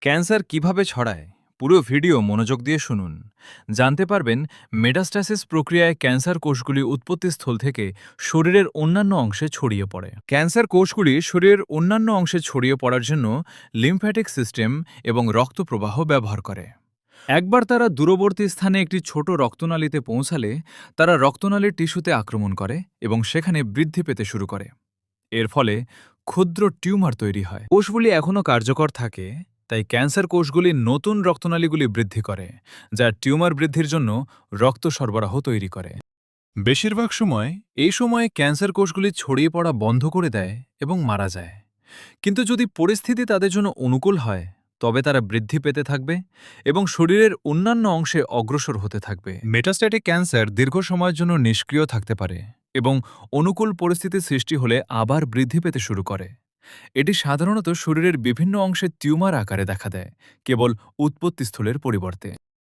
Cancer কিভাবে ছড়ায় পুরো ভিডিও মনোযোগ দিয়ে শুনুন। জানতে পারবেন মেটাস্ট্যাসিস প্রক্রিয়ায় ক্যান্সার কোষগুলি উৎপত্তিস্থল থেকে শরীরের অন্যান্য অংশে ছড়িয়ে পড়ে। ক্যান্সার কোষগুলি শরীরের অন্যান্য অংশে ছড়িয়ে পড়ার জন্য লিম্ফ্যাটিক সিস্টেম এবং রক্ত প্রবাহ ব্যবহার করে। একবার তারা দূরবর্তী স্থানে একটি ছোট রক্তনালীতে পৌঁছালে তারা রক্তনালীর টিস্যুতে আক্রমণ করে এবং সেখানে বৃদ্ধি পেতে শুরু করে। এর ফলে ক্ষুদ্র টিউমার তৈরি হয়। কোষগুলি এখনও কার্যকর থাকে, তাই ক্যান্সার কোষগুলি নতুন রক্তনালীগুলি বৃদ্ধি করে, যা টিউমার বৃদ্ধির জন্য রক্ত সরবরাহ তৈরি করে। বেশিরভাগ সময় এই সময়ে ক্যান্সার কোষগুলি ছড়িয়ে পড়া বন্ধ করে দেয় এবং মারা যায়। কিন্তু যদি পরিস্থিতি তাদের জন্য অনুকূল হয়, তবে তারা বৃদ্ধি পেতে থাকবে এবং শরীরের অন্যান্য অংশে অগ্রসর হতে থাকবে। মেটাস্ট্যাটিক ক্যান্সার দীর্ঘ সময়ের জন্য নিষ্ক্রিয় থাকতে পারে এবং অনুকূল পরিস্থিতি সৃষ্টি হলে আবার বৃদ্ধি পেতে শুরু করে। এটি সাধারণত শরীরের বিভিন্ন অংশে টিউমার আকারে দেখা দেয়, কেবল উৎপত্তিস্থলের পরিবর্তে।